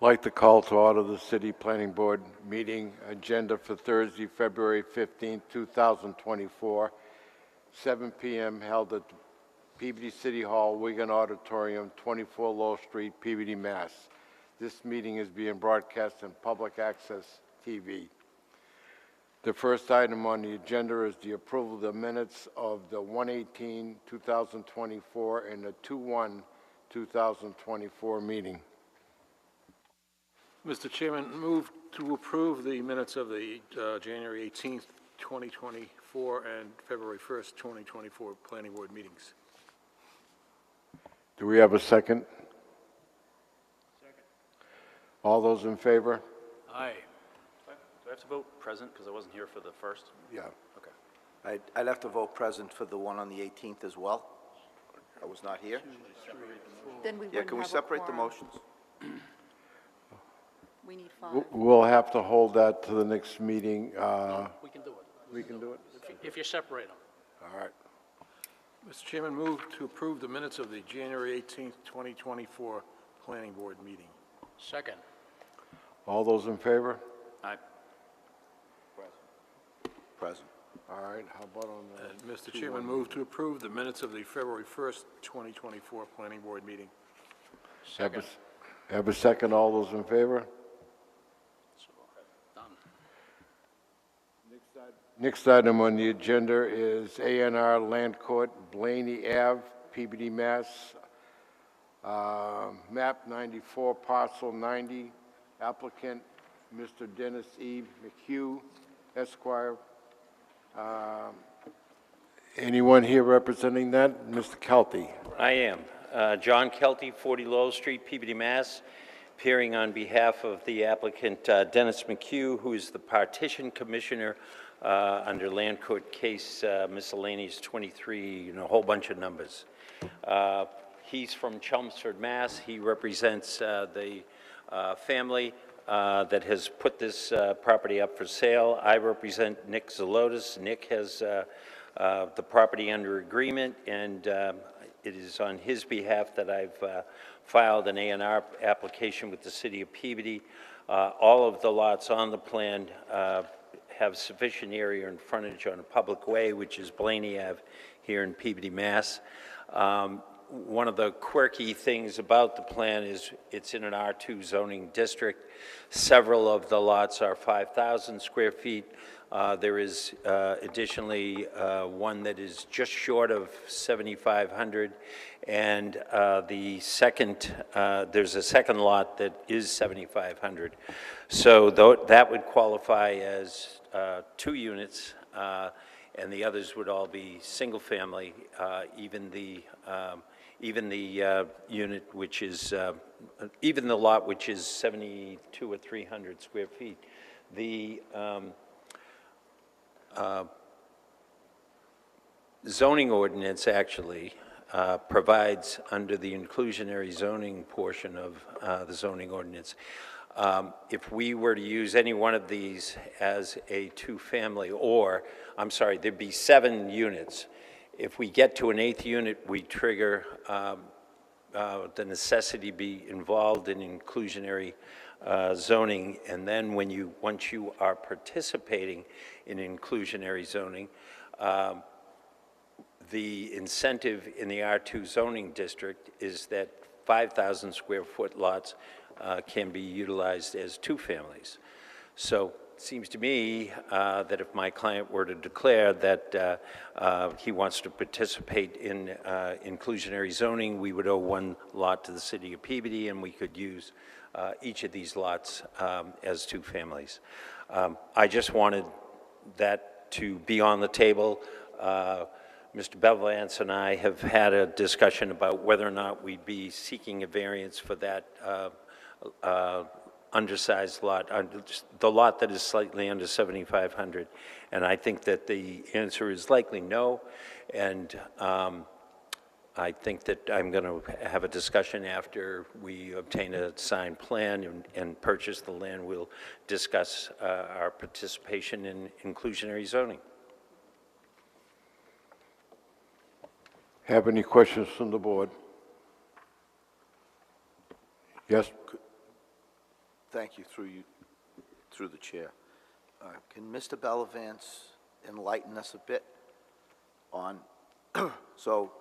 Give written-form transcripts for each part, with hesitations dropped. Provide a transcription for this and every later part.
like to call to order the City Planning Board meeting agenda for Thursday, February 15, 2024, 7 p.m. held at the Peabody City Hall, Wigan Auditorium, 24 Lowell Street, Peabody, Mass. This meeting is being broadcast on public access TV. The first item on the agenda is the approval of the minutes of the 1/18/2024 and the 2/1/2024 meeting. Mr. Chairman, move to approve the minutes of the January 18th, 2024 and February 1st, 2024 Planning Board meetings. Do we have a second? Second. All those in favor? Aye. Do I have to vote present because I wasn't here for the first? Yeah. Okay. I'd have to vote present for the one on the 18th as well. I was not here. Then we Yeah, wouldn't can we have a separate the quorum. motions? We need 5. We'll have to hold that to the next meeting. We can do it. We can do it? If you separate them. All right. Mr. Chairman, move to approve the minutes of the January 18th, 2024 Planning Board meeting. Second. All those in favor? Aye. Present. All right, how about on the... And Mr. Chairman, move to approve the minutes of the February 1st, 2024 Planning Board meeting. Second. Have a second, all those in favor? Done. Next item on the agenda is A&R Land Court, Blaney Ave, Peabody, Mass. Map 94, parcel 90, applicant Mr. Dennis E. McHugh, Esquire. Anyone here representing that? Mr. Kelty. I am. John Kelty, 40 Lowell Street, Peabody, Mass., appearing on behalf of the applicant Dennis McHugh, who is the partition commissioner under Land Court Case Miscellaneous 23, a whole bunch of numbers. He's from Chelmsford, Mass. He represents the family that has put this property up for sale. I represent Nick Zelotis. Nick has the property under agreement, and it is on his behalf that I've filed an A&R application with the City of Peabody. All of the lots on the plan have sufficient area and frontage on a public way, which is Blaney Ave here in Peabody, Mass. One of the quirky things about the plan is it's in an R2 zoning district. Several of the lots are 5,000 square feet. There is additionally one that is just short of 7,500, and there's a second lot that is 7,500. So that would qualify as 2 units, and the others would all be single family, even the unit which is, even the lot which is 72 or 300 square feet. The zoning ordinance actually provides under the inclusionary zoning portion of the zoning ordinance. If we were to use any one of these as a 2-family, or, I'm sorry, there'd be 7 units. If we get to an 8th unit, we trigger the necessity to be involved in inclusionary zoning, and then once you are participating in inclusionary zoning, the incentive in the R2 zoning district is that 5,000 square foot lots can be utilized as 2 families. So it seems to me that if my client were to declare that he wants to participate in inclusionary zoning, we would owe 1 lot to the City of Peabody, and we could use each of these lots as 2 families. I just wanted that to be on the table. Mr. Belvance and I have had a discussion about whether or not we'd be seeking a variance for that undersized lot, the lot that is slightly under 7,500. And I think that the answer is likely no. And I think that I'm going to have a discussion after we obtain a signed plan and purchase the land. We'll discuss our participation in inclusionary zoning. Have any questions from the board? Yes? Thank you, through the chair. Can Mr. Bellavance enlighten us a bit on, so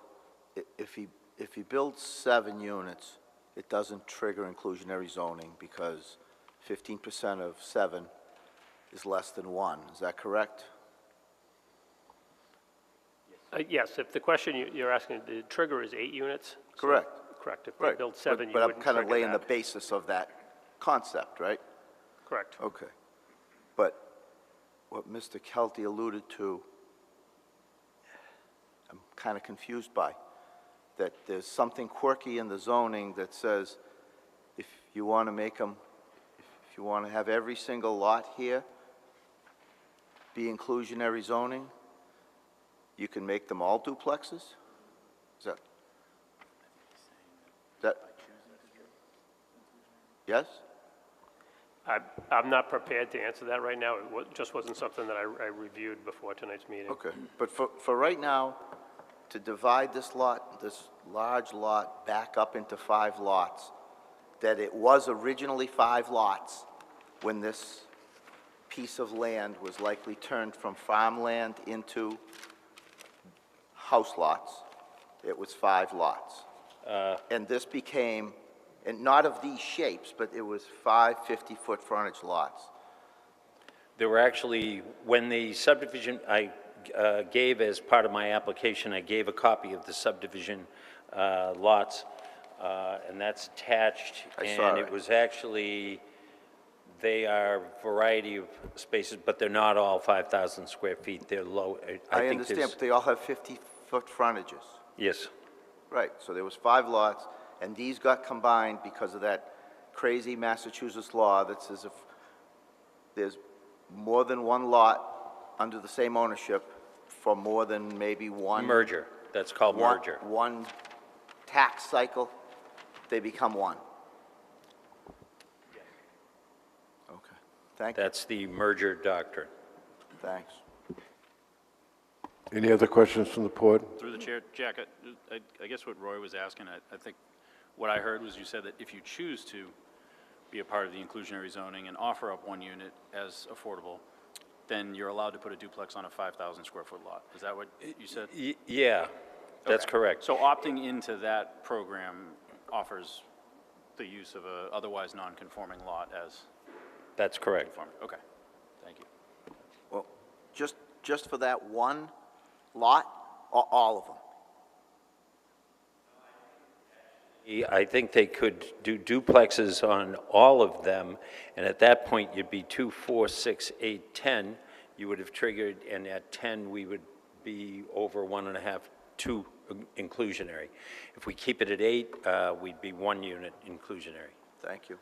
if he builds 7 units, it doesn't trigger inclusionary zoning because 15% of 7 is less than 1, is that correct? Yes, if the question you're asking, the trigger is 8 units? So- Correct. Correct. If they Right. build 7, you But I'm wouldn't kind of trigger laying the that. basis of that concept, right? Correct. Okay. But what Mr. Kelty alluded to, I'm kind of confused by, that there's something quirky in the zoning that says if you want to make them, if you want to have every single lot here be inclusionary zoning, you can make them all duplexes? Is that, yes? I'm not prepared to answer that right now. Just wasn't something that I reviewed before tonight's meeting. Okay, but for right now, to divide this lot, this large lot, back up into 5 lots, that it was originally 5 lots when this piece of land was likely turned from farmland into house lots, it was 5 lots. And this became, and not of these shapes, but it was 5 50-foot frontage lots. There were actually, when the subdivision, I gave as part of my application, I gave a copy of the subdivision lots, and that's attached. I saw And it. it was actually, they are a variety of spaces, but they're not all 5,000 square feet. They're low. I think understand, there's- but they all have 50-foot frontages. Yes. Right, so there was 5 lots, and these got combined because of that crazy Massachusetts law that says if there's more than 1 lot under the same ownership for more than maybe one... Merger. That's called one- merger. One tax cycle, they become 1. Okay, thank you, That's the merger doctrine. thanks. Any other questions from the board? Through the chair, Jack, I guess what Roy was asking, I think what I heard was you said that if you choose to be a part of the inclusionary zoning and offer up 1 unit as affordable, then you're allowed to put a duplex on a 5,000 square foot lot. Is that what you said? Yeah, that's Okay. correct. So opting into that program offers the use of a otherwise non-conforming lot as That's correct. conforming. Okay, thank you. Well, just for that 1 lot, or all of them? I think they could do duplexes on all of them, and at that point, you'd be 2, 4, 6, 8, 10. You would have triggered, and at 10, we would be over 1.5, 2 inclusionary. If we keep it at 8, we'd be 1 unit inclusionary. Thank you.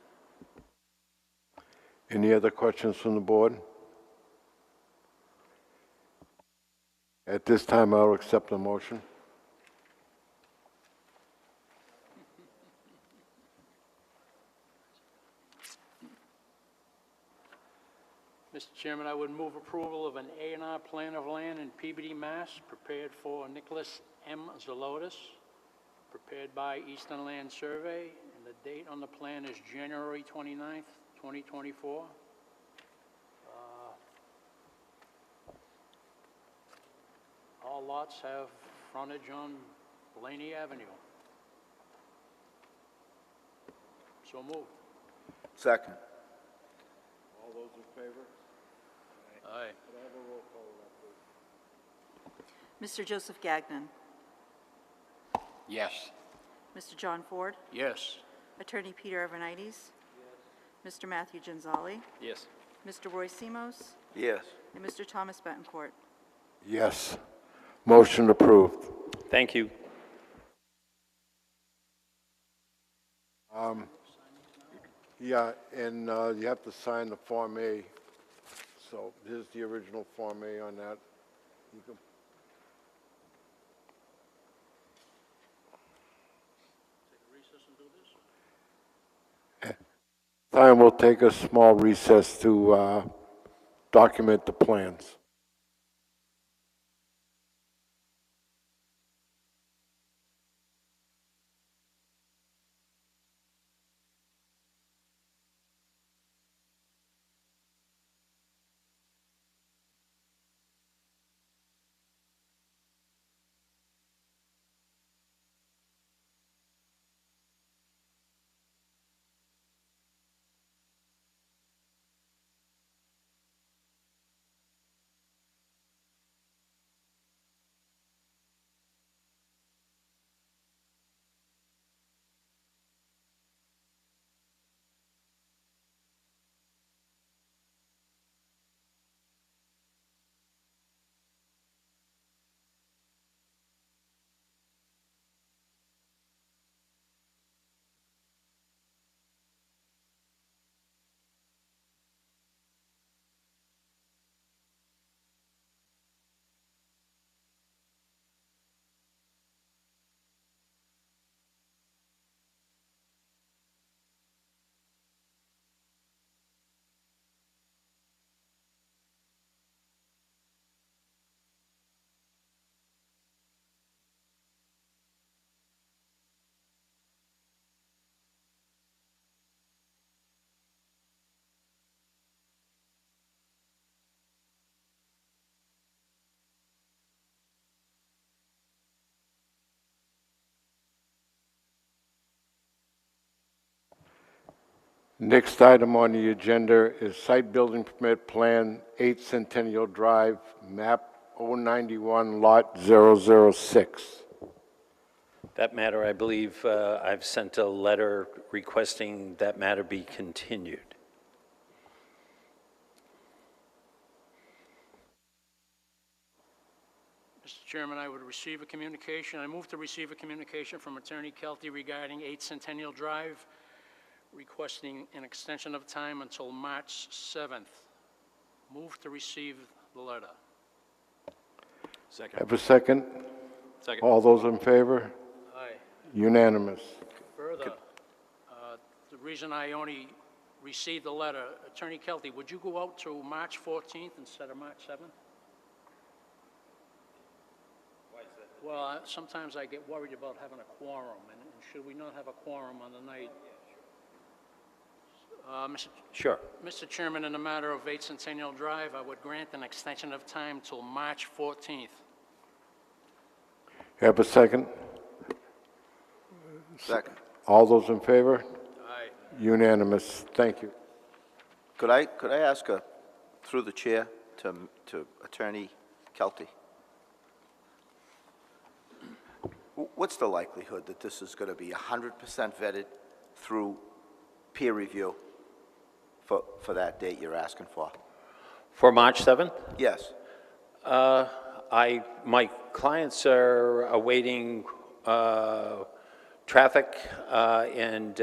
Any other questions from the board? At this time, I'll accept the motion. Mr. Chairman, I would move approval of an A&R plan of land in Peabody, Mass., prepared for Nicholas M. Zelotis, prepared by Eastern Land Survey, and the date on the plan is January 29th, 2024. All lots have frontage on Blaney Avenue. So moved. Second. All those in favor? Aye. Mr. Joseph Gagnon. Yes. Mr. John Ford. Yes. Attorney Peter Evernites. Mr. Matthew Genzali. Yes. Mr. Roy Simos. Yes. And Mr. Thomas Betancourt. Yes. Motion approved. Thank you. Yeah, and you have to sign the Form A. So here's the original Form A on that. You can Time we'll take a small recess to document the plans. Next item on the agenda is site building permit plan, 8 Centennial Drive, map 091, lot 006. That matter, I believe, I've sent a letter requesting that matter be continued. Mr. Chairman, I would receive a communication, I move to receive a communication from Attorney Kelty regarding 8 Centennial Drive, requesting an extension of time until March 7th. Move to receive the letter. Second. Have a second? Second. All those in favor? Aye. Unanimous. Further, the reason I only received the letter, Attorney Kelty, would you go out to March 14th instead of March 7th? Why is that? Well, sometimes I get worried about having a quorum, and should we not have a quorum on the night? Sure. Mr. Chairman, in the matter of 8 Centennial Drive, I would grant an extension of time till March 14th. Have a second? Second. All those in favor? Aye. Unanimous. Thank you. Could I ask through the chair to Attorney Kelty? What's the likelihood that this is going to be 100% vetted through peer review for that date you're asking for? For March 7th? Yes. My clients are awaiting traffic, and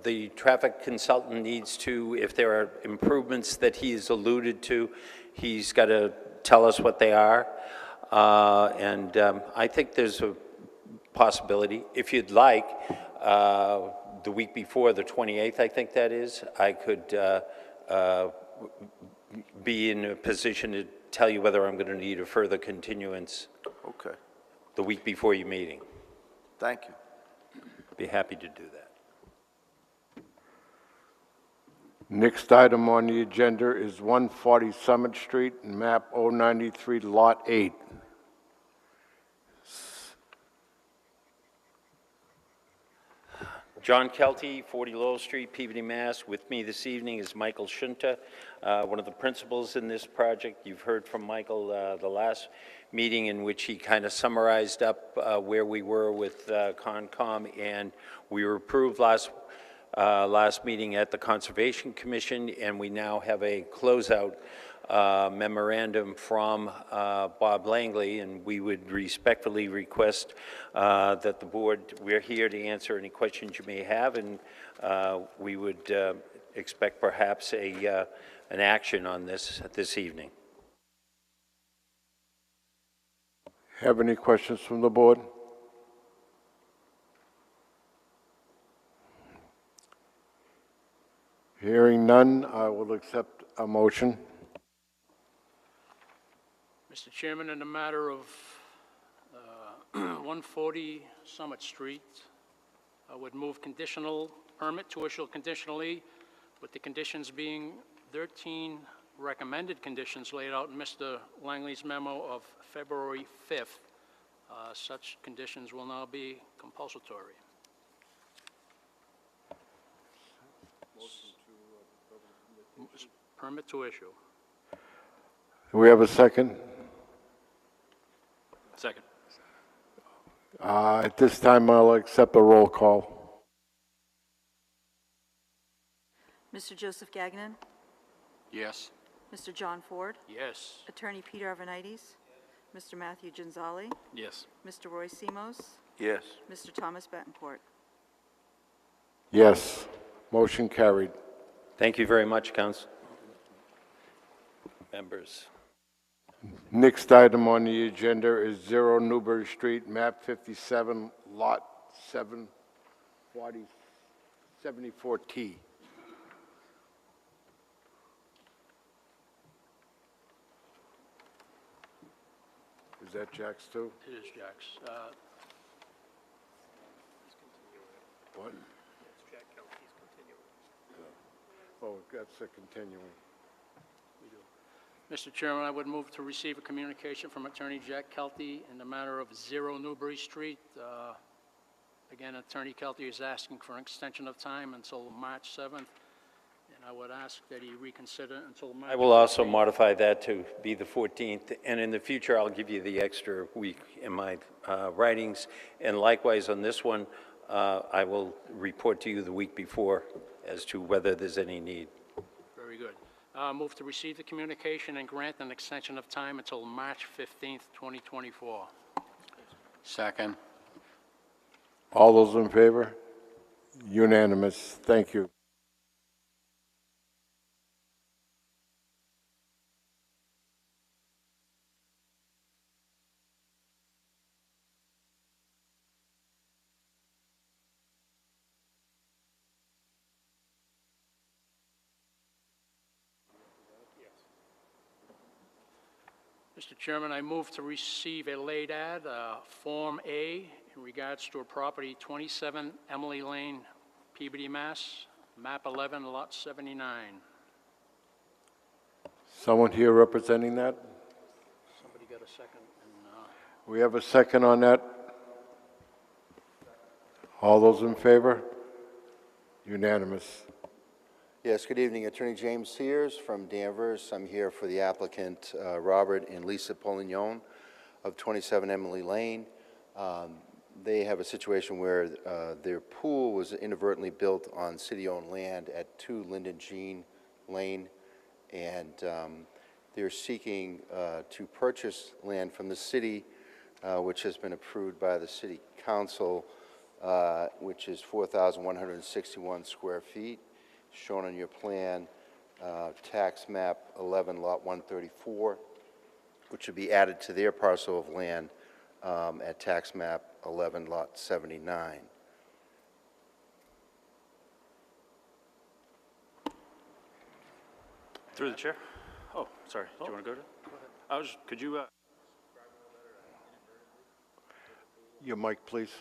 the traffic consultant needs to, if there are improvements that he's alluded to, he's got to tell us what they are. And I think there's a possibility, if you'd like, the week before, the 28th, I think that is, I could be in a position to tell you whether I'm going to need a further continuance Okay. the week before your meeting. Thank you. Be happy to do that. Next item on the agenda is 140 Summit Street, map 093, lot 8. John Kelty, 40 Lowell Street, Peabody, Mass. With me this evening is Michael Shunta, one of the principals in this project. You've heard from Michael the last meeting in which he kind of summarized up where we were with Concom, and we were approved last meeting at the Conservation Commission, and we now have a closeout memorandum from Bob Langley, and we would respectfully request that the board, we're here to answer any questions you may have, and we would expect perhaps an action on this evening. Have any questions from the board? Hearing none, I will accept a motion. Mr. Chairman, in the matter of 140 Summit Street, I would move conditional permit to issue conditionally, with the conditions being 13 recommended conditions laid out in Mr. Langley's memo of February 5th. Such conditions will now be compulsory. Permit to issue. Do we have a second? Second. At this time, I'll accept a roll call. Mr. Joseph Gagnon? Yes. Mr. John Ford? Yes. Attorney Peter Arvanites? Mr. Matthew Gonzalez? Yes. Mr. Roy Simos? Yes. Mr. Thomas Betancourt? Yes. Motion carried. Thank you very much, Council members. Next item on the agenda is 0 Newbury Street, map 57, lot 74T. Is that Jack's too? It is Jack's. What? Oh, that's a continuing. Mr. Chairman, I would move to receive a communication from Attorney Jack Kelty in the matter of 0 Newbury Street, Again, Attorney Kelty is asking for an extension of time until March 7th, and I would ask that he reconsider until March 15th. I will also modify that to be the 14th, and in the future, I'll give you the extra week in my writings. And likewise, on this one, I will report to you the week before as to whether there's any need. Very good. Move to receive the communication and grant an extension of time until March 15th, 2024. Second. All those in favor? Unanimous. Thank you. Mr. Chairman, I move to receive a late ad, Form A, in regards to a property 27 Emily Lane, Peabody, Mass., map 11, lot 79. Someone here representing that? Somebody got a second? We have a second on that? All those in favor? Unanimous. Yes, good evening. Attorney James Sears from Danvers. I'm here for the applicant, Robert and Lisa Polignon of 27 Emily Lane. They have a situation where their pool was inadvertently built on city-owned land at 2 Lyndon Jean Lane, and they're seeking to purchase land from the city, which has been approved by the city council, which is 4,161 square feet, shown on your plan, tax map 11, lot 134, which would be added to their parcel of land at tax map 11, lot 79. Through the chair? Oh, sorry. Do you want to go to? I was, could you, Your mic, please.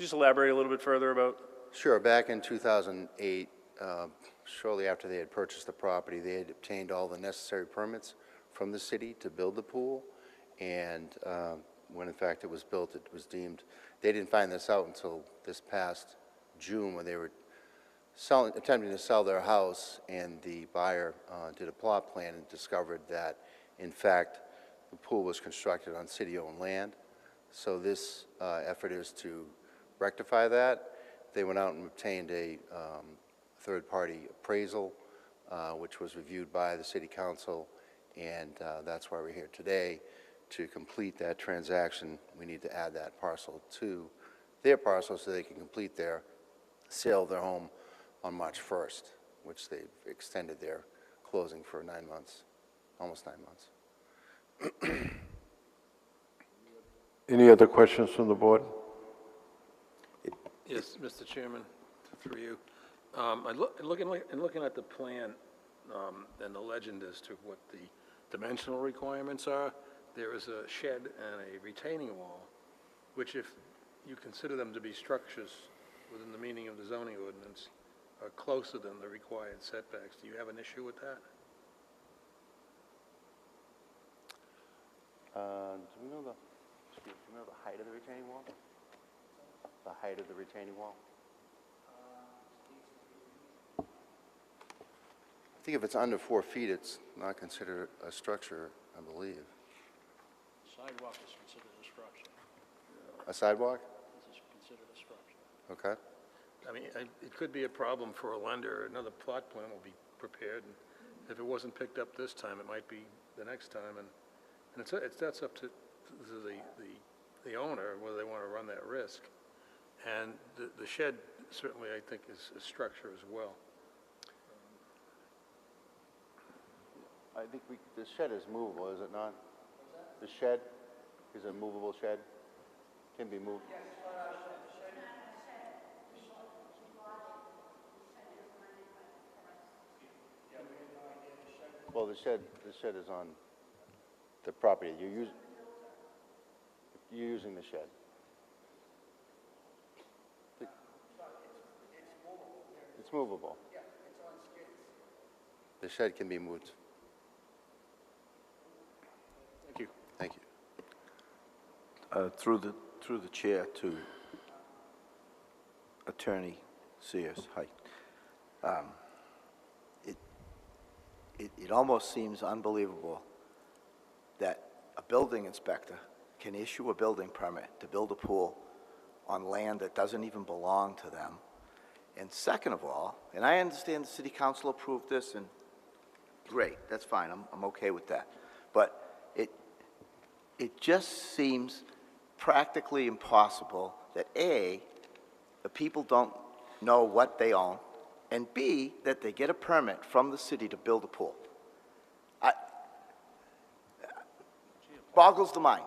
just elaborate a little bit further about? Sure. Back in 2008, shortly after they had purchased the property, they had obtained all the necessary permits from the city to build the pool, and when in fact it was built, it was deemed, they didn't find this out until this past June when they were attempting to sell their house, and the buyer did a plot plan and discovered that, in fact, the pool was constructed on city-owned land. So this effort is to rectify that. They went out and obtained a third-party appraisal, which was reviewed by the city council, and that's why we're here today. To complete that transaction, we need to add that parcel to their parcel so they can complete their sale of their home on March 1st, which they've extended their closing for 9 months, almost 9 months. Any other questions from the board? Yes, Mr. Chairman, through you. Looking at the plan and the legend as to what the dimensional requirements are, there is a shed and a retaining wall, which if you consider them to be structures within the meaning of the zoning ordinance, are closer than the required setbacks. Do you have an issue with that? Do we know the height of the retaining wall? The height of the retaining wall? I think if it's under 4 feet, it's not considered a structure, I believe. Sidewalk is considered a structure. A sidewalk? This is considered a structure. Okay. I mean, it could be a problem for a lender. Another plot plan will be prepared, and if it wasn't picked up this time, it might be the next time, and that's up to the owner, whether they want to run that risk. And the shed certainly, I think, is a structure as well. I think the shed is movable, is it not? The shed is a movable shed? Can be moved? Well, the shed is on the property. You're using the shed. It's movable. Yeah, it's on skids. The shed can be moved. Thank you. Thank you. Through the chair to Attorney Sears. Hi. It almost seems unbelievable that a building inspector can issue a building permit to build a pool on land that doesn't even belong to them. And second of all, and I understand the city council approved this, and great, that's fine, I'm okay with that. But it just seems practically impossible that A, the people don't know what they own, and B, that they get a permit from the city to build a pool. Boggles the mind.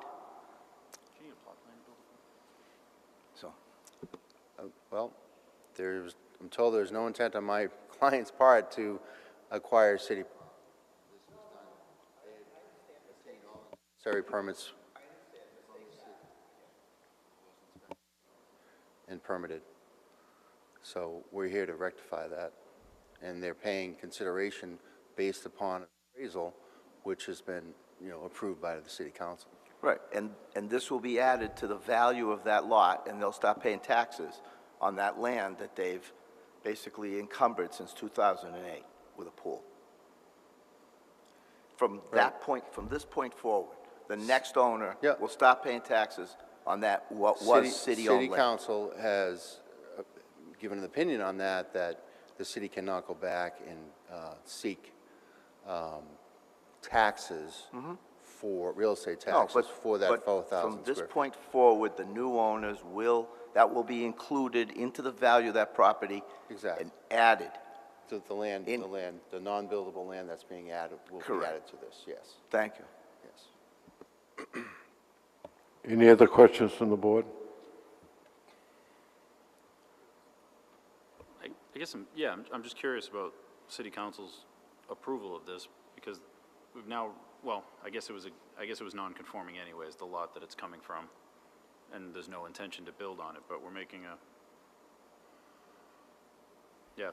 So, Well, I'm told there's no intent on my client's part to acquire city. Necessary permits. And permitted. So we're here to rectify that. And they're paying consideration based upon appraisal, which has been, approved by the city council. right, and this will be added to the value of that lot, and they'll start paying taxes on that land that they've basically encumbered since 2008 with a pool. From that point, from this point forward, the next owner Yeah. will stop paying taxes on that, what was city-owned City land. council has given an opinion on that the city cannot go back and seek taxes for real estate No, taxes for that but 4,000 from square this feet. point forward, the new owners that will be included into the value of that property. Exactly. And added. The land, the non-buildable land that's being added will be Correct. added to this, yes, Thank you. yes. Any other questions from the board? I guess, I'm just curious about city council's approval of this, because we've now, well, I guess it was non-conforming anyways, the lot that it's coming from, and there's no intention to build on it, but we're making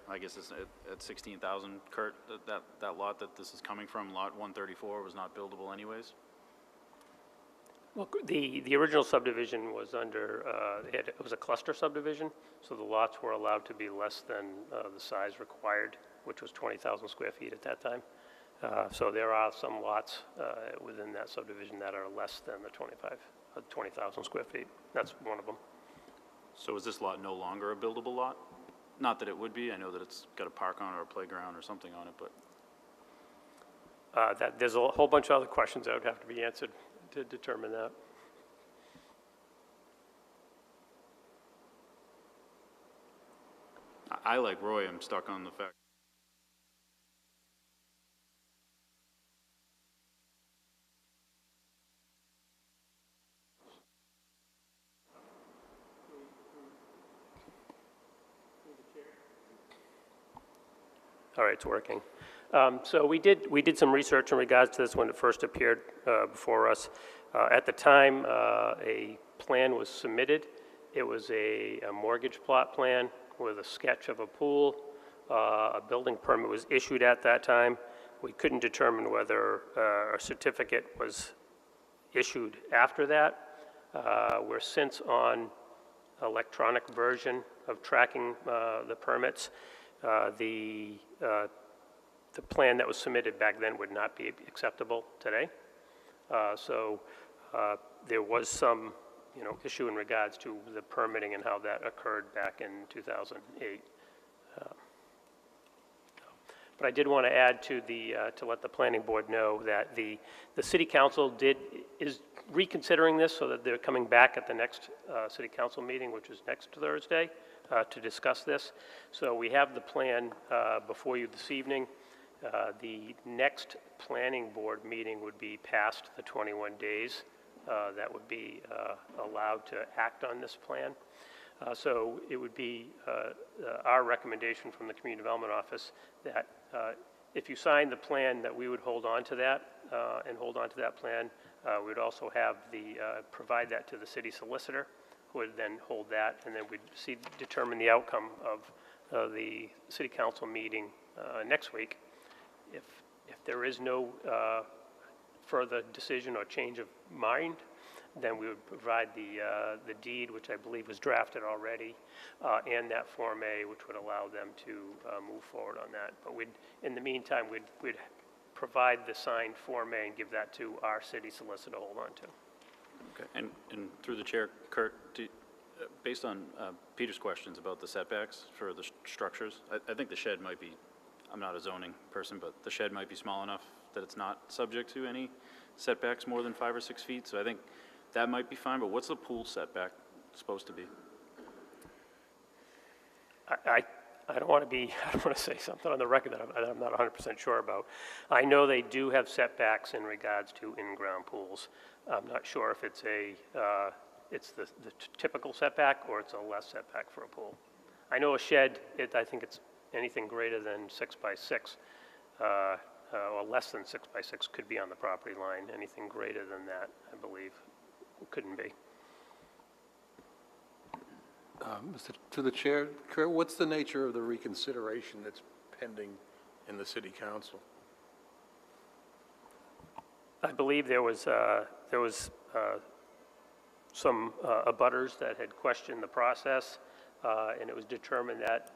I guess it's at 16,000, Kurt, that lot that this is coming from, lot 134, was not buildable anyways? Well, the original subdivision was under, it was a cluster subdivision, so the lots were allowed to be less than the size required, which was 20,000 square feet at that time. So there are some lots within that subdivision that are less than the 20,000 square feet. That's one of them. So is this lot no longer a buildable lot? Not that it would be, I know that it's got a park on it or a playground or something on it, but. There's a whole bunch of other questions that would have to be answered to determine that. I, like Roy, am stuck on the fact. All right, it's working. So we did some research in regards to this when it first appeared before us. At the time, a plan was submitted. It was a mortgage plot plan with a sketch of a pool. A building permit was issued at that time. We couldn't determine whether a certificate was issued after that. We're since on electronic version of tracking the permits. The plan that was submitted back then would not be acceptable today. So there was some, issue in regards to the permitting and how that occurred back in 2008. But I did want to add to to let the planning board know that the city council is reconsidering this, so that they're coming back at the next city council meeting, which is next Thursday, to discuss this. So we have the plan before you this evening. The next planning board meeting would be past the 21 days that would be allowed to act on this plan. So it would be our recommendation from the Community Development Office that if you sign the plan, that we would hold on to that and hold on to that plan. We would also have provide that to the city solicitor, who would then hold that, and then we'd determine the outcome of the city council meeting next week. If there is no further decision or change of mind, then we would provide the deed, which I believe was drafted already, and that Form A, which would allow them to move forward on that. But in the meantime, we'd provide the signed Form A and give that to our city solicitor to hold on to. Okay, and through the chair, Kurt, based on Peter's questions about the setbacks for the structures, I think the shed might be, I'm not a zoning person, but the shed might be small enough that it's not subject to any setbacks more than 5 or 6 feet, so I think that might be fine, but what's the pool setback supposed to be? I don't want to say something on the record that I'm not 100% sure about. I know they do have setbacks in regards to in-ground pools. I'm not sure if it's it's the typical setback or it's a less setback for a pool. I know a shed, I think it's anything greater than 6 by 6, or less than 6 by 6 could be on the property line. Anything greater than that, I believe, couldn't be. To the chair, Kurt, what's the nature of the reconsideration that's pending in the city council? I believe there was some abutters that had questioned the process, and it was determined that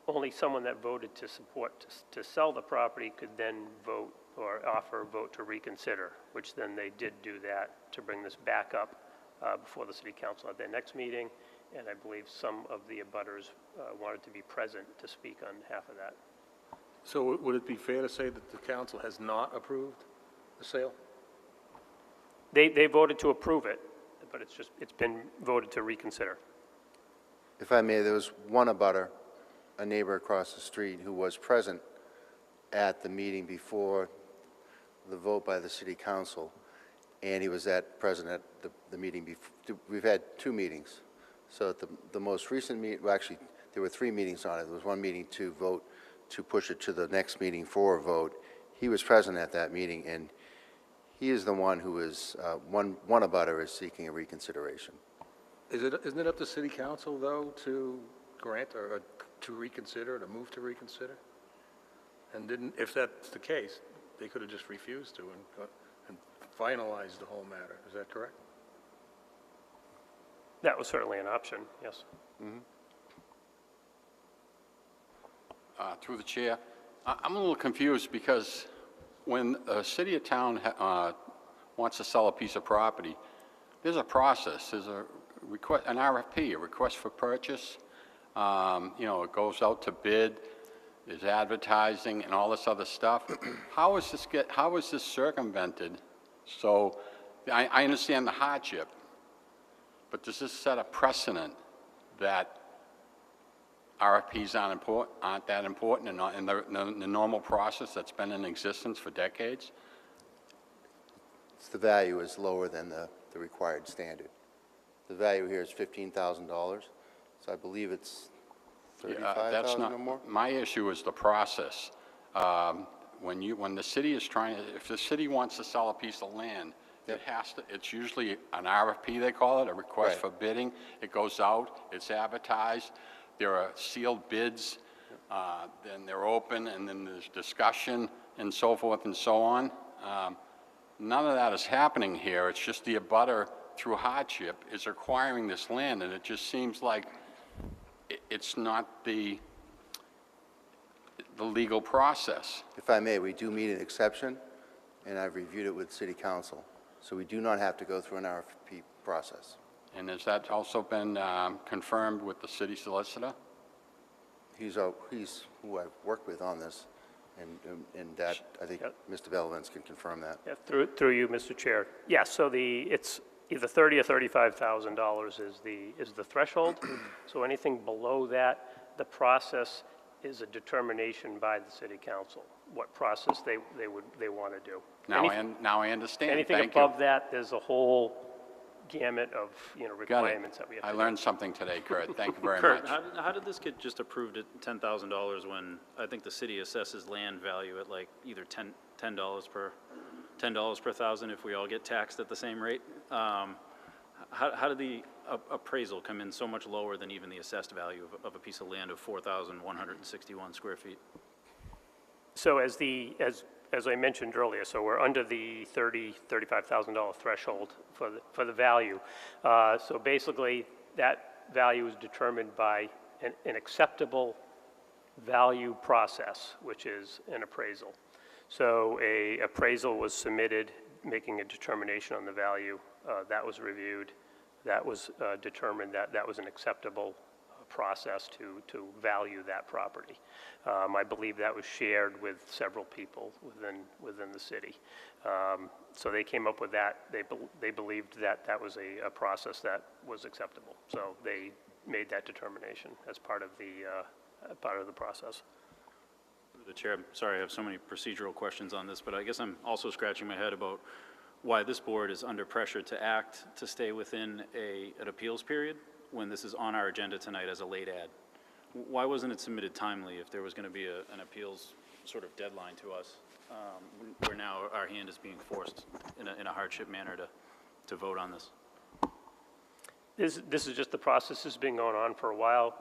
only someone that voted to support to sell the property could then vote or offer a vote to reconsider, which then they did do that to bring this back up before the city council at their next meeting, and I believe some of the abutters wanted to be present to speak on behalf of that. So would it be fair to say that the council has not approved the sale? They voted to approve it, but it's been voted to reconsider. If I may, there was one abutter, a neighbor across the street, who was present at the meeting before the vote by the city council, and he was present at the meeting before. We've had 2 meetings. So at the most recent meeting, well, actually, there were 3 meetings on it. There was one meeting to vote to push it to the next meeting for a vote. He was present at that meeting, and he is the one who is, one abutter is seeking a reconsideration. Isn't it up to city council, though, to grant or to reconsider, to move to reconsider? And if that's the case, they could have just refused to and finalized the whole matter. Is that correct? That was certainly an option, yes. Through the chair, I'm a little confused because when a city or town wants to sell a piece of property, there's a process. There's a request, an RFP, a request for purchase. It goes out to bid. There's advertising and all this other stuff. How is this circumvented? So I understand the hardship, but does this set a precedent that RFPs aren't that important in the normal process that's been in existence for decades? The value is lower than the required standard. The value here is $15,000, so I believe it's $35,000 or more? My issue is the process. When the city is if the city wants to sell a piece of land, it's usually an RFP, they call it, a request for bidding. It goes out, it's advertised, there are sealed bids, then they're open, and then there's discussion, and so forth and so on. None of that is happening here. It's just the abutter, through hardship, is acquiring this land, and it just seems like it's not the legal process. If I may, we do meet an exception, and I've reviewed it with city council. So we do not have to go through an RFP process. And has that also been confirmed with the city solicitor? He's who I've worked with on this, and that, I think Mr. Belvins can confirm that. Yeah, through you, Mr. Chair. Yeah, so it's either $30,000 or $35,000 is the threshold. So anything below that, the process is a determination by the city council, what process they want to do. Now I understand. Anything Thank above you. that, there's a whole gamut of requirements that we have to I do. learned something today, Kurt. Thank you very Kurt, much. how did this get just approved at $10,000 when I think the city assesses land value at like either $10 per thousand if we all get taxed at the same rate? How did the appraisal come in so much lower than even the assessed value of a piece of land of 4,161 square feet? So as I mentioned earlier, so we're under the $35,000 threshold for the value. So basically, that value is determined by an acceptable value process, which is an appraisal. So a appraisal was submitted, making a determination on the value. That was reviewed. That was determined that that was an acceptable process to value that property. I believe that was shared with several people within the city. So they came up with that. They believed that that was a process that was acceptable. So they made that determination as part of the process. The chair, I'm sorry, I have so many procedural questions on this, but I guess I'm also scratching my head about why this board is under pressure to act to stay within an appeals period when this is on our agenda tonight as a late add. Why wasn't it submitted timely if there was going to be an appeals sort of deadline to us, where now our hand is being forced in a hardship manner to vote on this? This is just the process that's been going on for a while.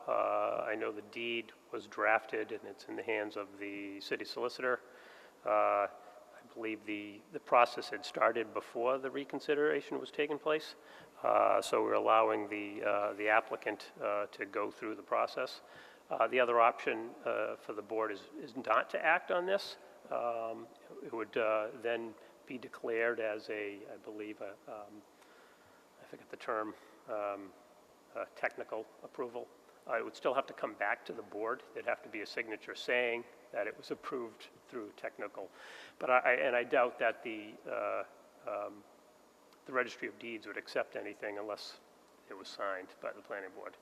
I know the deed was drafted and it's in the hands of the city solicitor. I believe the process had started before the reconsideration was taking place. So we're allowing the applicant to go through the process. The other option for the board is not to act on this. It would then be declared as I believe, I forget the term, technical approval. It would still have to come back to the board. There'd have to be a signature saying that it was approved through technical. But I doubt that the Registry of Deeds would accept anything unless it was signed by the planning board.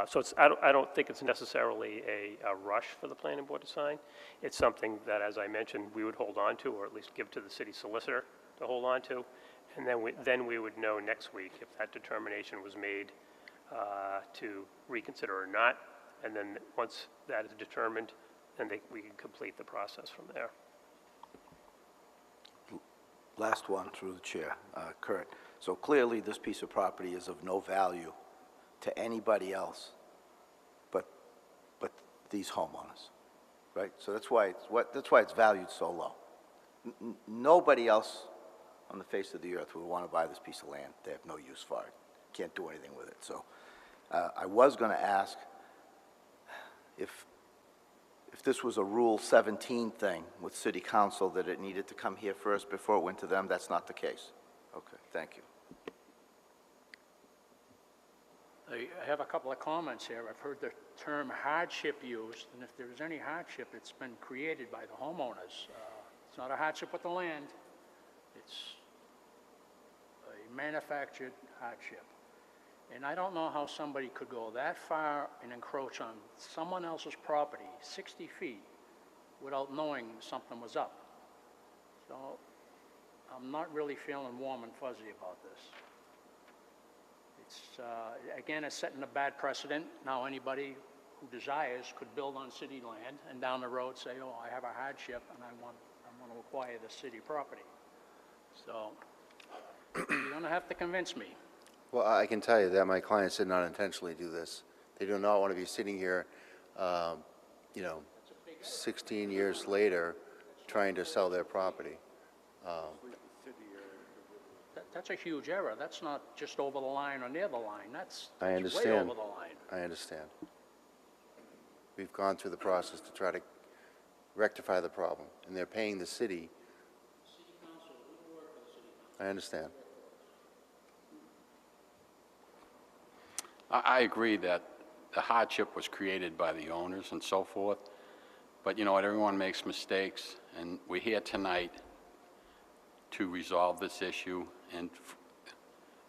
So I don't think it's necessarily a rush for the planning board to sign. It's something that, as I mentioned, we would hold on to, or at least give to the city solicitor to hold on to. And then we would know next week if that determination was made to reconsider or not. And then once that is determined, then we can complete the process from there. Last one through the chair, Kurt. So clearly, this piece of property is of no value to anybody else but these homeowners, right? So that's why it's valued so low. Nobody else on the face of the earth would want to buy this piece of land. They have no use for it. Can't do anything with it. So I was going to ask if this was a Rule 17 thing with City Council, that it needed to come here first before it went to them. That's not the case. Okay, thank you. I have a couple of comments here. I've heard the term hardship used, and if there's any hardship, it's been created by the homeowners. It's not a hardship with the land. It's a manufactured hardship. And I don't know how somebody could go that far and encroach on someone else's property, 60 feet, without knowing something was up. So I'm not really feeling warm and fuzzy about this. It's, again, it's setting a bad precedent. Now anybody who desires could build on city land and down the road say, oh, I have a hardship and I want to acquire the city property. So you're going to have to convince me. Well, I can tell you that my clients did not intentionally do this. They do not want to be sitting here, 16 years later, trying to sell their property. That's a huge error. That's not just over the line or near the line. That's I way understand. over the line. I understand. We've gone through the process to try to rectify the problem, and they're paying the city. I understand. I agree that the hardship was created by the owners and so forth, but you know what, everyone makes mistakes, and we're here tonight to resolve this issue, and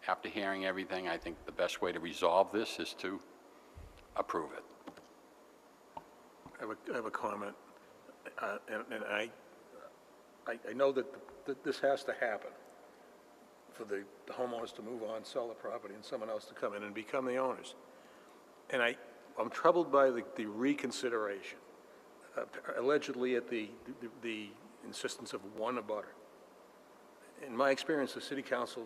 after hearing everything, I think the best way to resolve this is to approve it. I have a comment, and I know that this has to happen for the homeowners to move on, sell the property, and someone else to come in and become the owners. And I'm troubled by the reconsideration, allegedly at the insistence of one abutter. In my experience, the city council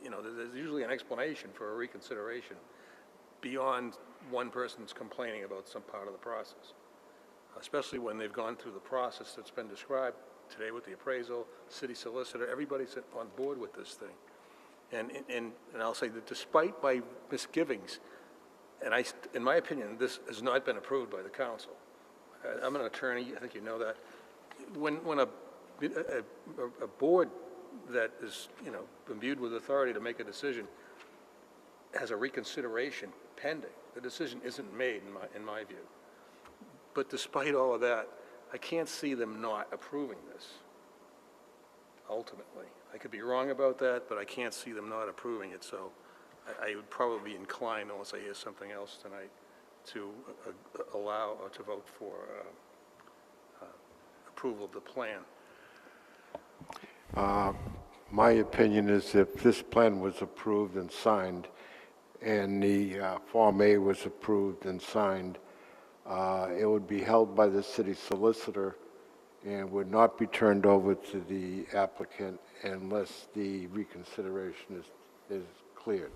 you know, there's usually an explanation for a reconsideration beyond one person's complaining about some part of the process, especially when they've gone through the process that's been described today with the appraisal, city solicitor, everybody's on board with this thing. And I'll say that despite my misgivings, and in my opinion, this has not been approved by the council. I'm an attorney, I think you know that. When a board that is, you know, imbued with authority to make a decision has a reconsideration pending, the decision isn't made in my view. But despite all of that, I can't see them not approving this, ultimately. I could be wrong about that, but I can't see them not approving it, so I would probably be inclined, unless I hear something else tonight, to allow or to vote for approval of the plan. My opinion is if this plan was approved and signed, and the Form A was approved and signed, it would be held by the city solicitor and would not be turned over to the applicant unless the reconsideration is cleared.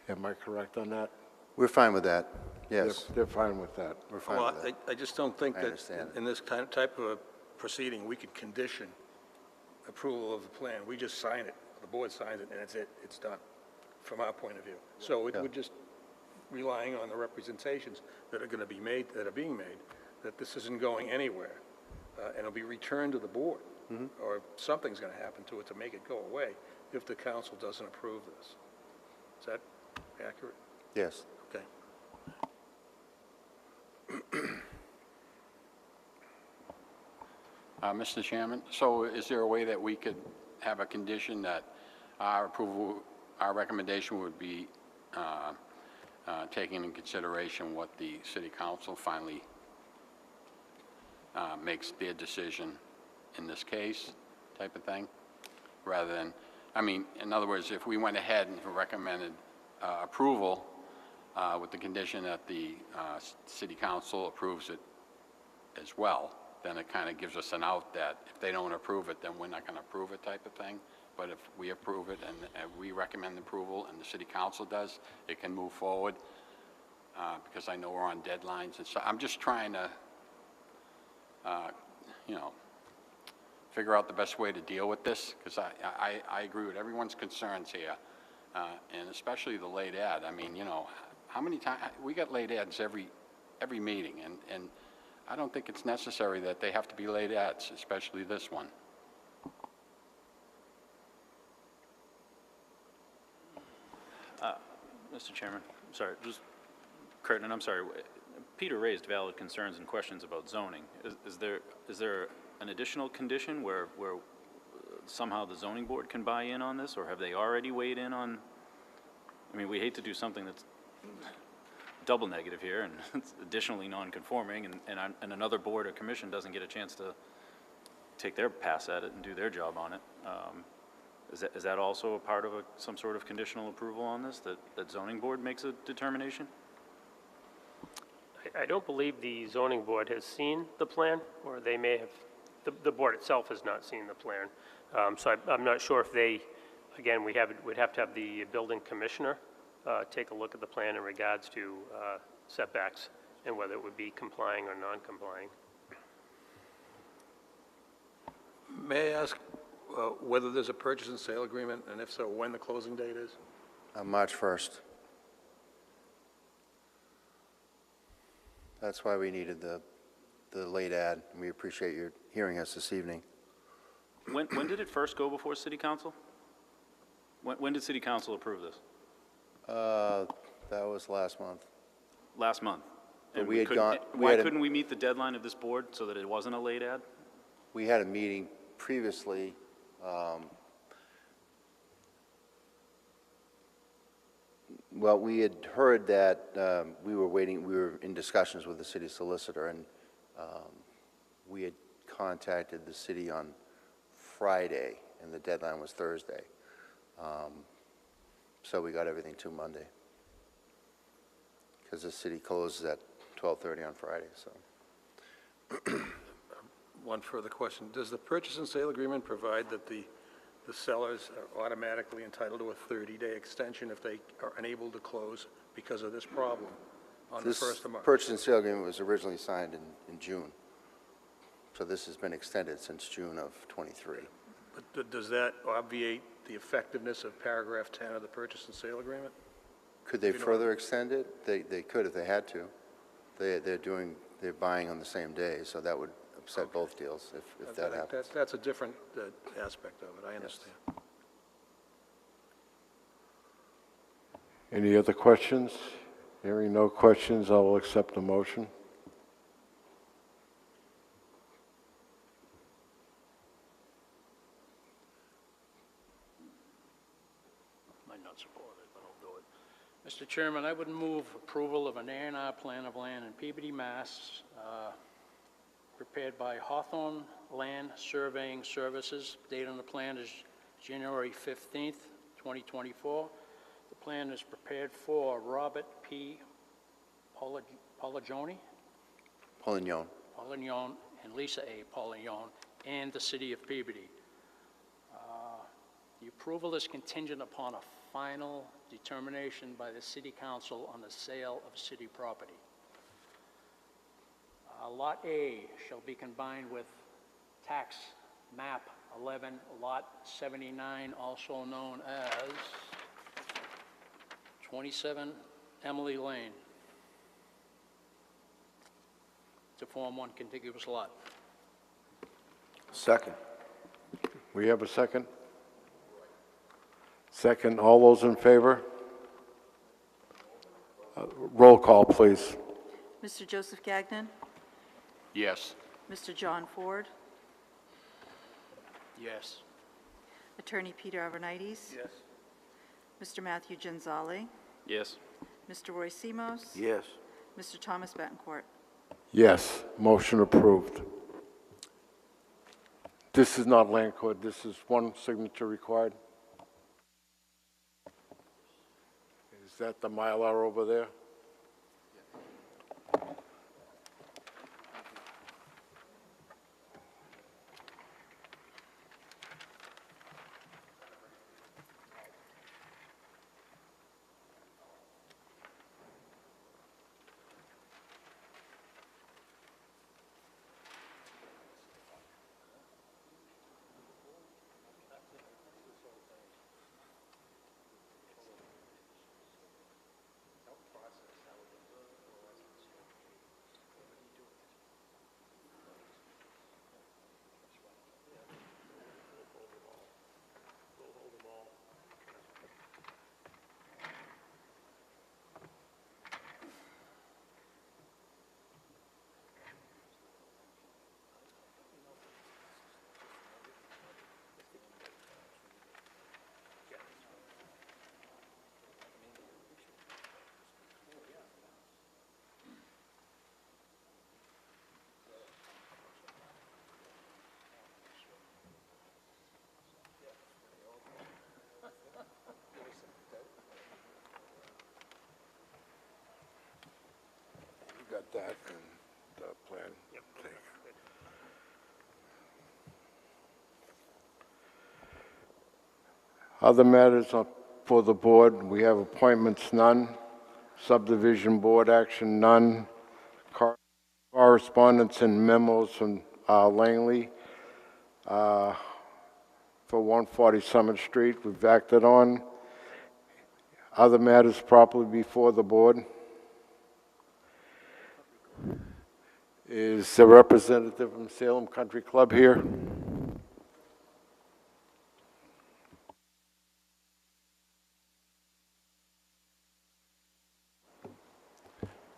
Am I correct on that? We're fine with that, yes. They're fine with that. We're fine Well, with that. I just don't think I that understand. in this type of a proceeding, we could condition approval of the plan. We just sign it, the board signs it, and it's it, it's done, from our point of view. So it would just, relying on the representations that are going to be made, that are being made, that this isn't going anywhere, and it'll be returned to the board, or something's going to happen to it to make it go away if the council doesn't approve this. Is that accurate? Yes. Okay. Mr. Chairman, so is there a way that we could have a condition that our approval, our recommendation would be taking in consideration what the city council finally makes their decision in this case, type of thing? Rather than, I mean, in other words, if we went ahead and recommended approval with the condition that the city council approves it as well, then it kind of gives us an out that if they don't approve it, then we're not going to approve it, type of thing. But if we approve it and we recommend approval and the city council does, it can move forward, because I know we're on deadlines. And so I'm just trying to, you know, figure out the best way to deal with this, because I agree with everyone's concerns here, and especially the late ad. I mean, you know, how many times, we get late ads every meeting, and I don't think it's necessary that they have to be late ads, especially this one. Mr. Chairman, I'm sorry, just, Curtin, I'm sorry, Peter raised valid concerns and questions about zoning. Is there an additional condition where somehow the zoning board can buy in on this, or have they already weighed in on, I mean, we hate to do something that's double negative here, and it's additionally non-conforming, and another board or commission doesn't get a chance to take their pass at it and do their job on it. Is that also a part of some sort of conditional approval on this, that zoning board makes a determination? I don't believe the zoning board has seen the plan, or they may have, the board itself has not seen the plan. So I'm not sure if they, again, we'd have to have the building commissioner take a look at the plan in regards to setbacks and whether it would be complying or non-complying. May I ask whether there's a purchase and sale agreement, and if so, when the closing date is? March 1st. That's why we needed the late ad, and we appreciate your hearing us this evening. When did it first go before city council? When did city council approve this? That was last month. Last month. But And we had couldn't- gone- we Why had a- couldn't we meet the deadline of this board so that it wasn't a late ad? We had a meeting previously. Well, we had heard that we were in discussions with the city solicitor, and we had contacted the city on Friday, and the deadline was Thursday. So we got everything to Monday, because the city closes at 12:30 on Friday, so. One further question. Does the purchase and sale agreement provide that the the sellers are automatically entitled to a 30-day extension if they are unable to close because of this problem on the This 1st of March. purchase and sale agreement was originally signed in June. So this has been extended since June of '23. But does that obviate the effectiveness of paragraph 10 of the purchase and sale agreement? Could they further extend it? They could if they had to. They're buying on the same day, so that would upset both deals if that happens. That's a different aspect of it, I understand. Any other questions? Hearing no questions, I will accept the motion. Might not support it, but I'll do it. Mr. Chairman, I would move approval of an A&R plan of land in Peabody, Mass., prepared by Hawthorne Land Surveying Services. Date on the plan is January 15th, 2024. The plan is prepared for Robert P. Poligione, Polignon. and Lisa A. Poligione, and the city of Peabody. The approval is contingent upon a final determination by the city council on the sale of city property. Lot A shall be combined with tax map 11, lot 79, also known as 27 Emily Lane, to form one contiguous lot. Second. We have a second? Second, all those in favor? Roll call, please. Mr. Joseph Gagnon? Yes. Mr. John Ford? Yes. Attorney Peter Avernaites? Yes. Mr. Matthew Genzali? Yes. Mr. Roy Simos? Yes. Mr. Thomas Betancourt? Yes, motion approved. This is not land court, this is one signature required. Is that the Mylar over there? You got that and the plan? Yep. Other matters for the board, we have appointments, none. Subdivision board action, none. Correspondence and memos from Langley for 140 Summit Street, we've acted on. Other matters properly before the board. Is the representative from Salem Country Club here?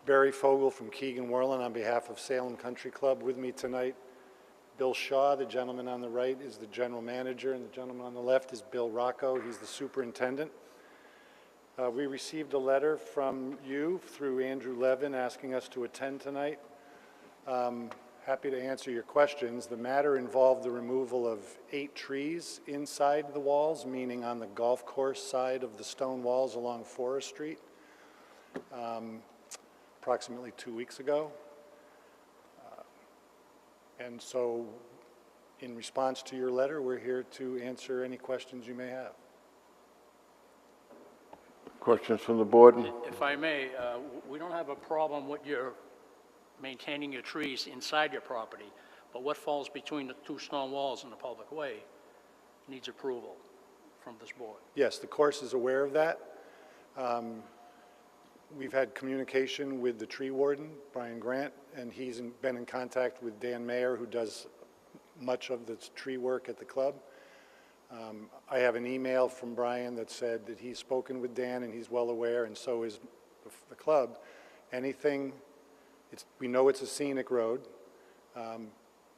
Barry Fogel from Keegan Worland on behalf of Salem Country Club. With me tonight, Bill Shaw, the gentleman on the right is the general manager, and the gentleman on the left is Bill Rocco, he's the superintendent. We received a letter from you through Andrew Levin asking us to attend tonight. Happy to answer your questions. The matter involved the removal of 8 trees inside the walls, meaning on the golf course side of the stone walls along Forest Street. Approximately 2 weeks ago. And so in response to your letter, we're here to answer any questions you may have. Questions from the board? If I may, we don't have a problem with your maintaining your trees inside your property, but what falls between the two stone walls in the public way needs approval from this board. Yes, the course is aware of that. We've had communication with the tree warden, Brian Grant, and he's been in contact with Dan Mayer, who does much of the tree work at the club. I have an email from Brian that said that he's spoken with Dan and he's well aware, and so is the club. Anything, we know it's a scenic road.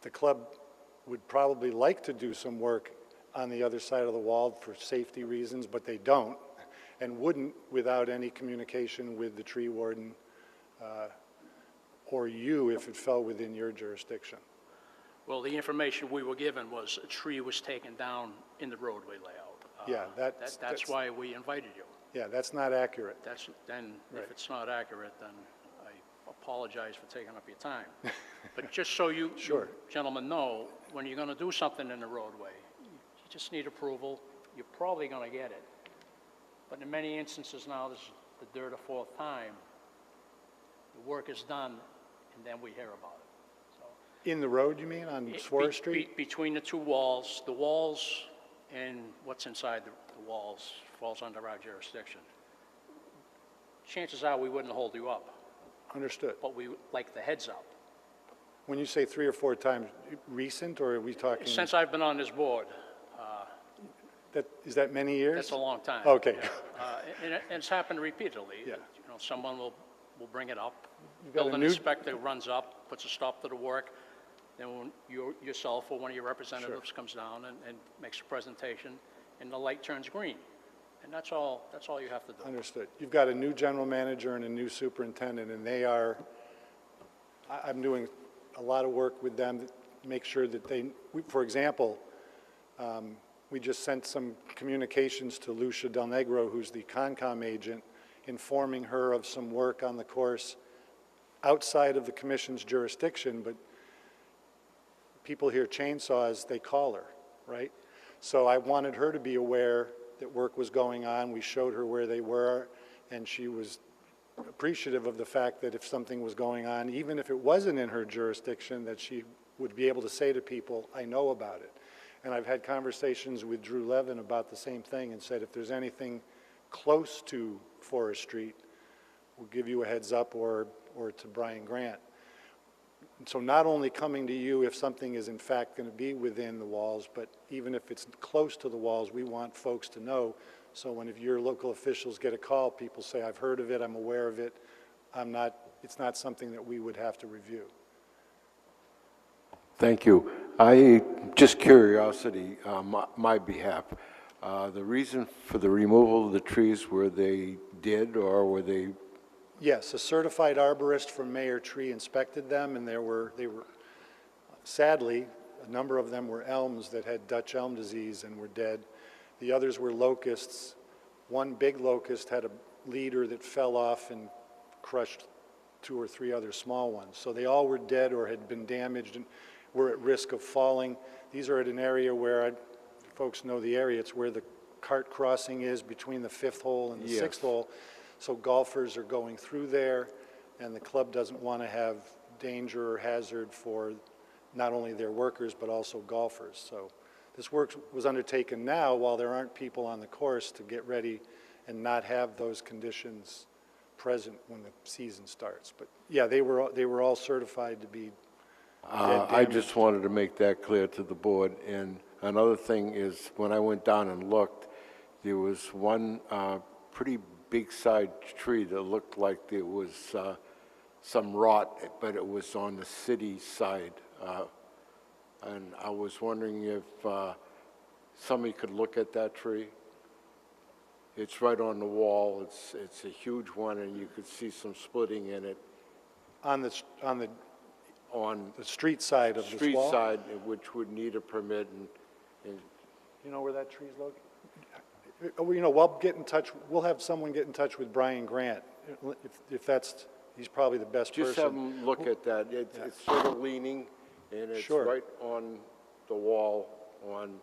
The club would probably like to do some work on the other side of the wall for safety reasons, but they don't, and wouldn't without any communication with the tree warden or you if it fell within your jurisdiction. Well, the information we were given was a tree was taken down in the roadway layout. Yeah, That's why we invited you. Yeah, that's not accurate. Then, Right. if it's not accurate, then I apologize for taking up your time. But just so you Sure. gentlemen know, when you're going to do something in the roadway, you just need approval. You're probably going to get it. But in many instances now, this is the third or fourth time, the work is done, and then we hear about it. So, In the road, you mean, on Swarer Street? Between the two walls, the walls and what's inside the walls falls under our jurisdiction. Chances are we wouldn't hold you up, Understood. but we like the heads up. When you say 3 or 4 times, recent, or are we talking? Since I've been on this board, Is that many years? that's a long time. Okay. And it's happened repeatedly. Yeah. You know, someone will bring it up. You've got a Building new- inspector runs up, puts a stop to the work, then when yourself or one of your representatives comes down and makes a presentation, and the light turns green. And that's all you have to do. Understood. You've got a new general manager and a new superintendent, and they are, I'm doing a lot of work with them to make sure that for example, we just sent some communications to Lucia Del Negro, who's the Concom agent, informing her of some work on the course outside of the commission's jurisdiction, but people hear chainsaws, they call her, right? So I wanted her to be aware that work was going on. We showed her where they were, and she was appreciative of the fact that if something was going on, even if it wasn't in her jurisdiction, that she would be able to say to people, I know about it. And I've had conversations with Drew Levin about the same thing and said, if there's anything close to Forest Street, we'll give you a heads up, or to Brian Grant. And so not only coming to you if something is in fact going to be within the walls, but even if it's close to the walls, we want folks to know. So if your local officials get a call, people say, I've heard of it, I'm aware of it, it's not something that we would have to review. Thank you. Just curiosity, my behalf, the reason for the removal of the trees, were they dead or were they? Yes, a certified arborist from Mayer Tree inspected them, and they were, sadly, a number of them were elms that had Dutch elm disease and were dead. The others were locusts. One big locust had a leader that fell off and crushed 2 or 3 other small ones. So they all were dead or had been damaged and were at risk of falling. These are at an area where, folks know the area, it's where the cart crossing is between the 5th hole and the Yes. 6th hole. So golfers are going through there, and the club doesn't want to have danger or hazard for not only their workers, but also golfers. So this work was undertaken now while there aren't people on the course to get ready and not have those conditions present when the season starts. But yeah, they were all certified to be I just wanted to make that clear to the board. And another thing is, when I went down and looked, there was one pretty big-sized tree that looked like there was some rot, but it was on the city side. And I was wondering if somebody could look at that tree. It's right on the wall. It's a huge one, and you could see some splitting in it. on the street side of this Street wall. side, which would need a permit, and You know where that tree's located? We'll have someone get in touch with Brian Grant, if that's, he's probably the best person. just have them look at that. It's sort of leaning, and it's Sure. right on the wall on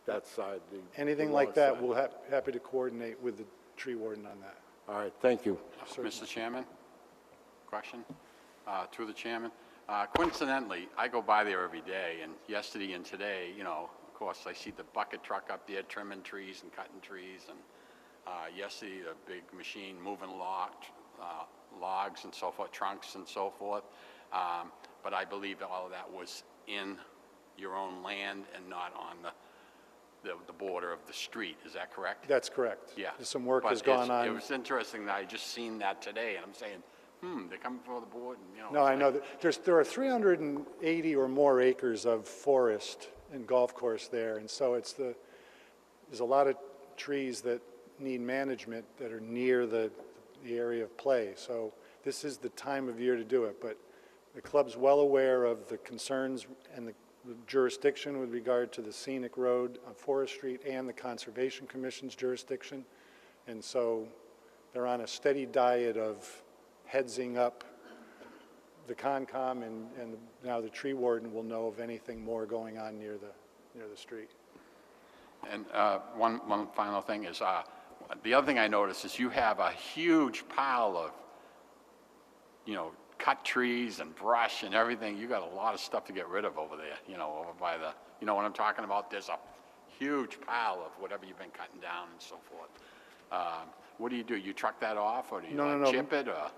that side. Anything the like wrong that, side. we'll happy to coordinate with the tree warden on that. All right, thank you. Mr. Chairman, question, through the chairman. Coincidentally, I go by there every day, and yesterday and today, you know, of course, I see the bucket truck up there trimming trees and cutting trees, and yesterday, the big machine moving logs and so forth, trunks and so forth. But I believe that all of that was in your own land and not on the border of the street. Is that correct? That's correct. Yeah. Some work But has gone It on. was interesting that I just seen that today, and I'm saying, they're coming before the board, and, you know. No, it's I know, like- that there are 380 or more acres of forest and golf course there, and so there's a lot of trees that need management that are near the area of play. So this is the time of year to do it, but the club's well aware of the concerns and the jurisdiction with regard to the scenic road on Forest Street and the Conservation Commission's jurisdiction. And so they're on a steady diet of headsing up the Concom, and now the tree warden will know of anything more going on near the street. And one final thing is, the other thing I noticed is you have a huge pile of, you know, cut trees and brush and everything. You got a lot of stuff to get rid of over there, you know, over by the, you know what I'm talking about? There's a huge pile of whatever you've been cutting down and so forth. What do? You truck that off, or do you No. chip it, or?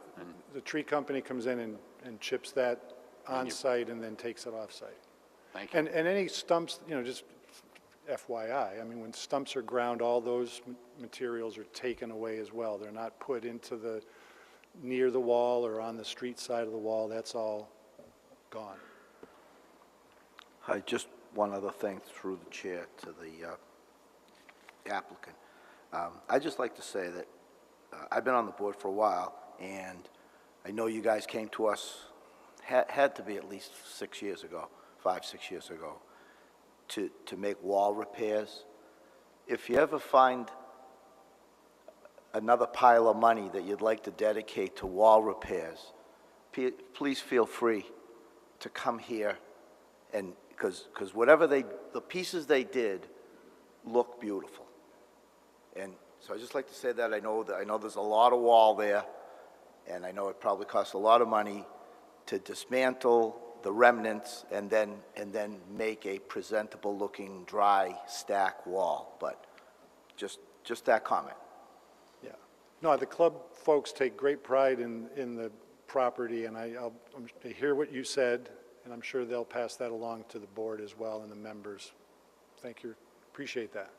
The tree company comes in and chips that on-site and then takes it off-site. Thank you. And any stumps, you know, just FYI, I mean, when stumps are ground, all those materials are taken away as well. They're not put into near the wall or on the street side of the wall. That's all gone. Hi, just one other thing through the chair to the applicant. I'd just like to say that I've been on the board for a while, and I know you guys came to us, had to be at least 6 years ago, 5, 6 years ago, to make wall repairs. If you ever find another pile of money that you'd like to dedicate to wall repairs, please feel free to come here, and because whatever the pieces they did look beautiful. And so I just like to say that I know there's a lot of wall there, and I know it probably costs a lot of money to dismantle the remnants and then make a presentable looking dry stack wall. But just that comment. Yeah. No, the club folks take great pride in the property, and I hear what you said, and I'm sure they'll pass that along to the board as well and the members. Thank you. Appreciate that.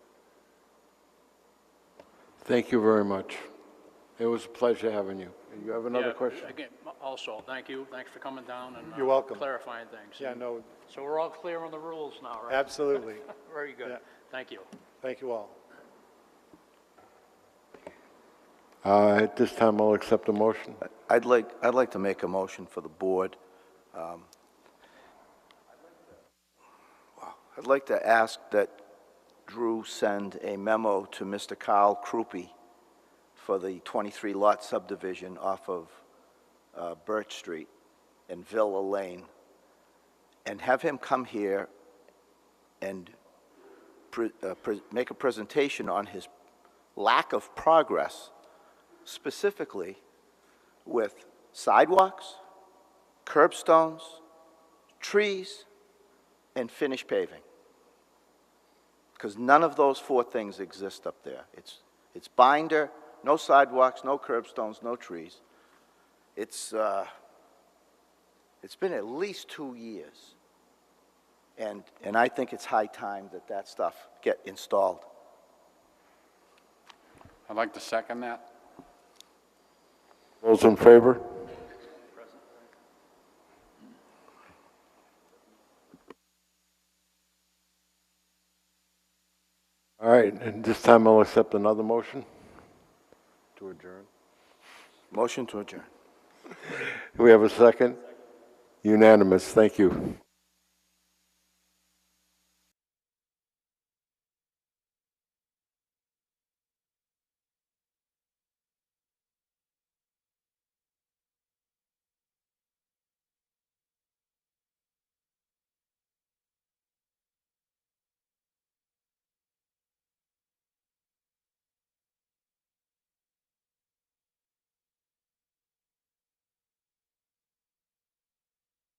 Thank you very much. It was a pleasure having you. You have another Yeah, question? Again, also, thank you. Thanks for coming down and You're welcome. clarifying things. Yeah, no, So we're all clear on the rules now, right? absolutely. Very good. Yeah. Thank you. Thank you all. At this time, I'll accept a motion. I'd like to make a motion for the board. I'd like to ask that Drew send a memo to Mr. Carl Krupe for the 23-lot subdivision off of Birch Street and Villa Lane, and have him come here and make a presentation on his lack of progress, specifically with sidewalks, curbstones, trees, and finished paving. Because none of those 4 things exist up there. It's binder, no sidewalks, no curbstones, no trees. It's been at least 2 years. And I think it's high time that stuff get installed. I'd like to second that. Those in favor? All right, and this time I'll accept another motion to adjourn. Motion to adjourn. Do we have a second? Unanimous, thank you.